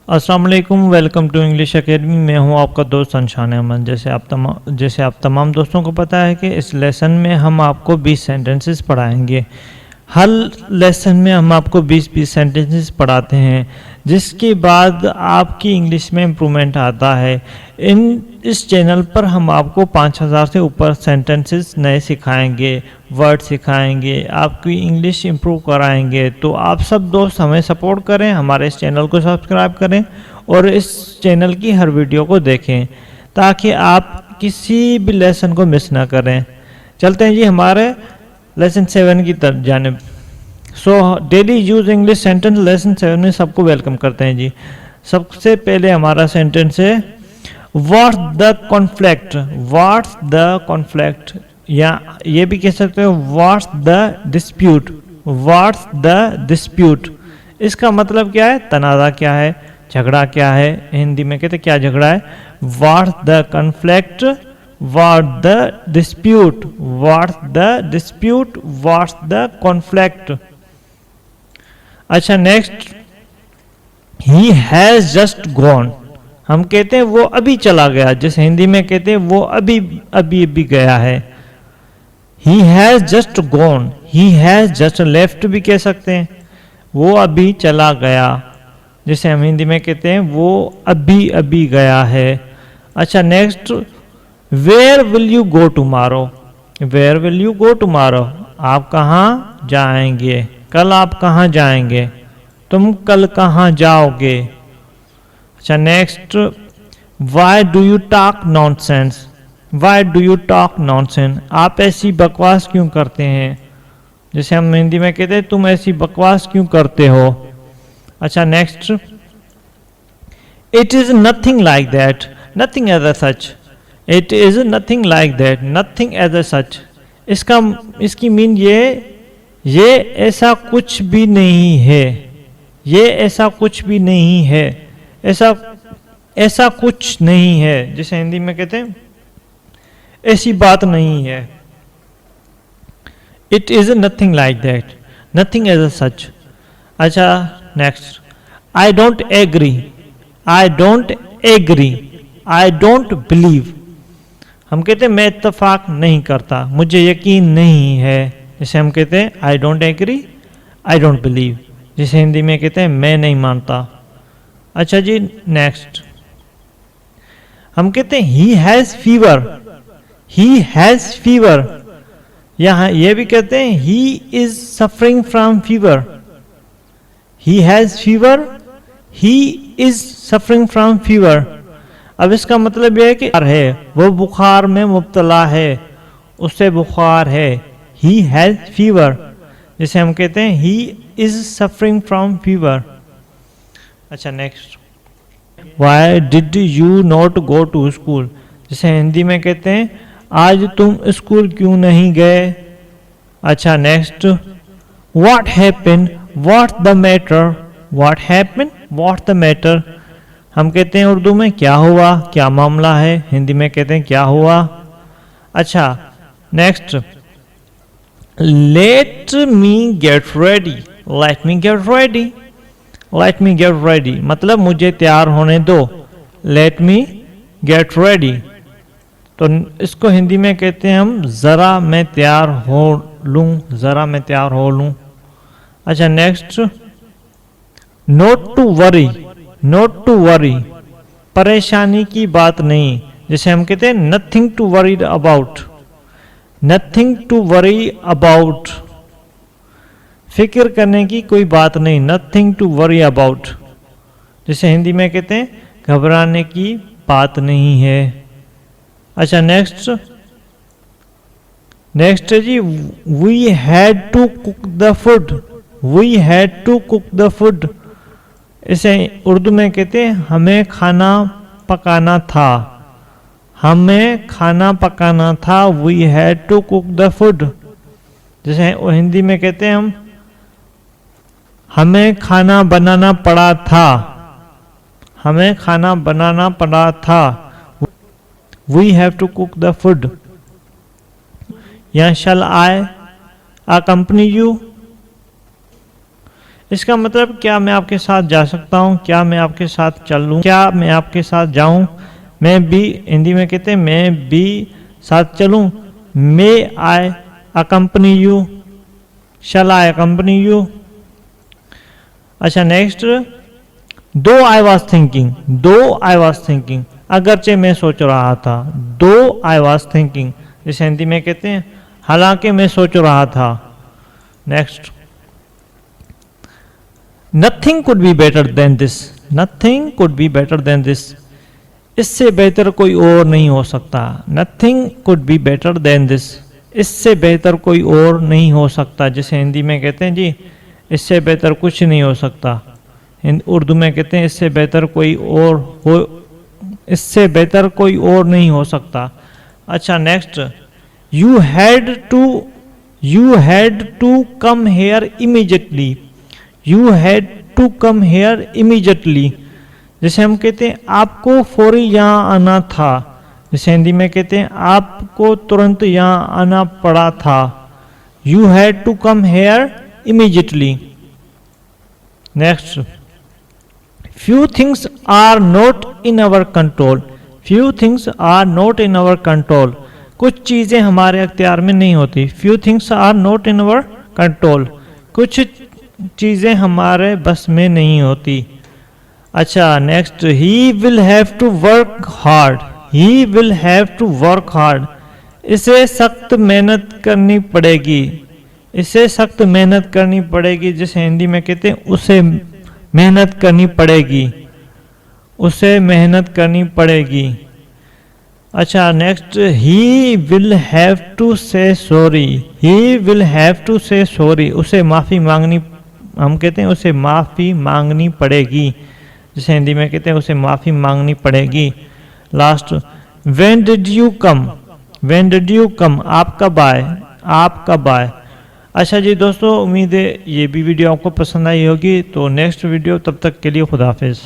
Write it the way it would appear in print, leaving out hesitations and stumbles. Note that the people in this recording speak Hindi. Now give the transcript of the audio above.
अस्सलाम वालेकुम, वेलकम टू इंग्लिश एकेडमी। मैं हूं आपका दोस्त अंशान अहमद। जैसे आप तमाम दोस्तों को पता है कि इस लेसन में हम आपको 20 सेंटेंसेस पढ़ाएंगे। हर लेसन में हम आपको 20-20 सेंटेंसेस पढ़ाते हैं, जिसके बाद आपकी इंग्लिश में इम्प्रूवमेंट आता है। इस चैनल पर हम आपको 5000 से ऊपर सेंटेंसेस नए सिखाएंगे, वर्ड सिखाएंगे, आपकी इंग्लिश इम्प्रूव कराएंगे। तो आप सब दोस्त हमें सपोर्ट करें, हमारे इस चैनल को सब्सक्राइब करें और इस चैनल की हर वीडियो को देखें ताकि आप किसी भी लेसन को मिस ना करें। चलते हैं जी हमारे लेसन 7 की तरफ जानिब। So daily use English sentence lesson 7 में सबको वेलकम करते हैं जी। सबसे पहले हमारा सेंटेंस है what's the conflict. What's the conflict, या ये भी कह सकते हो what's the dispute. What's the dispute, इसका मतलब क्या है? तनाज़ा क्या है, झगड़ा क्या है। हिंदी में कहते क्या झगड़ा है? What's the conflict, What the dispute, what's the dispute, what's the conflict। अच्छा next, he has just gone। हम कहते हैं वो अभी चला गया, जैसे हिंदी में कहते हैं वो अभी गया है। he has just gone, he has just left भी कह सकते हैं, वो अभी चला गया। जैसे हम हिंदी में कहते हैं वो अभी गया है। अच्छा next, where will you go tomorrow. Where will you go tomorrow, आप कहाँ जाएंगे, कल आप कहाँ जाएंगे, तुम कल कहाँ जाओगे। अच्छा next, why do you talk nonsense. Why do you talk nonsense, आप ऐसी बकवास क्यों करते हैं। जैसे हम हिंदी में कहते हैं तुम ऐसी बकवास क्यों करते हो। अच्छा next, it is nothing like that, nothing as such. It is nothing like that, nothing as a such, इसकी मीन ये ऐसा कुछ भी नहीं है, ये ऐसा कुछ भी नहीं है, ऐसा कुछ नहीं है। जैसे हिंदी में कहते हैं ऐसी बात नहीं है। It is nothing like that, nothing as a such. अच्छा next, I don't agree. I don't agree, I don't believe. हम कहते हैं मैं इत्तेफाक नहीं करता, मुझे यकीन नहीं है। जैसे हम कहते हैं I don't agree, I don't believe. जैसे हिंदी में कहते हैं मैं नहीं मानता। अच्छा जी नेक्स्ट, हम कहते हैं he has fever. He has fever, यहाँ ये भी कहते हैं he is suffering from fever. He has fever, he is suffering from fever. अब इसका मतलब यह है कि वो बुखार में मुब्तला है, उससे बुखार है। ही हैज फीवर, जिसे हम कहते हैं he is suffering from fever. अच्छा next, why did you not go to school. जिसे हिंदी में कहते हैं आज तुम स्कूल क्यों नहीं गए। अच्छा next, what happened, what the matter. What happened, what the matter, हम कहते हैं उर्दू में क्या हुआ, क्या मामला है। हिंदी में कहते हैं क्या हुआ। अच्छा next, let me get ready. Let me get ready, let me get ready मतलब मुझे तैयार होने दो। लेट मी गेट रेडी, तो इसको हिंदी में कहते हैं हम जरा मैं तैयार हो लूं, जरा मैं तैयार हो लूं। अच्छा next, not to worry. Not to worry, परेशानी की बात नहीं। जैसे हम कहते हैं nothing to worry about. Nothing to worry about, फिक्र करने की कोई बात नहीं। नथिंग टू वरी अबाउट, जैसे हिंदी में कहते हैं घबराने की बात नहीं है। अच्छा नेक्स्ट, नेक्स्ट है जी, we had to cook the food. We had to cook the food, इसे उर्दू में कहते हैं हमें खाना पकाना था। हमें खाना पकाना था। We had to cook the food, जैसे हिंदी में कहते हैं हम हमें खाना बनाना पड़ा था। हमें खाना बनाना पड़ा था। We have to cook the food. या शैल आई अकम्पनी यू। इसका मतलब क्या मैं आपके साथ जा सकता हूँ, क्या मैं आपके साथ चलूँ, क्या मैं आपके साथ जाऊँ, मैं भी, हिंदी में कहते हैं मैं भी साथ चलूँ, may I accompany you, shall I accompany you. अच्छा next, though I was thinking, दो आई वॉज थिंकिंग, अगरचे मैं सोच रहा था, दो आई वॉज थिंकिंग, जैसे हिंदी में कहते हैं हालांकि मैं सोच रहा था। Next, nothing could be better than this, nothing could be better than this, इससे बेहतर कोई और नहीं हो सकता। Nothing could be better than this, इससे बेहतर कोई और नहीं हो सकता। जैसे हिंदी में कहते हैं जी इससे बेहतर कुछ नहीं हो सकता, उर्दू में कहते हैं इससे बेहतर कोई और हो, इससे बेहतर कोई और नहीं हो सकता। अच्छा next, you had to come here immediately, you had to come here immediately, जैसे हम कहते हैं आपको फौरी यहाँ आना था, जैसे हिंदी में कहते हैं आपको तुरंत यहाँ आना पड़ा था। You had to come here immediately. Next, few things are not in our control, few things are not in our control, कुछ चीज़ें हमारे अख्तियार में नहीं होती। few things are not in our control, कुछ चीज़ें हमारे बस में नहीं होती। अच्छा next, he will have to work hard, he will have to work hard, इसे सख्त मेहनत करनी पड़ेगी, इसे सख्त मेहनत करनी पड़ेगी, जैसे हिंदी में कहते हैं उसे मेहनत करनी पड़ेगी, उसे मेहनत करनी पड़ेगी। अच्छा next, he will have to say sorry, he will have to say sorry, उसे माफ़ी मांगनी, हम कहते हैं उसे माफ़ी मांगनी पड़ेगी, जैसे हिंदी में कहते हैं उसे माफ़ी मांगनी पड़ेगी। Last, when did you come, when did you come, आप कब आए, आप कब आए। अच्छा जी दोस्तों, उम्मीद है ये भी वीडियो आपको पसंद आई होगी। तो नेक्स्ट वीडियो, तब तक के लिए खुदा हाफिज़।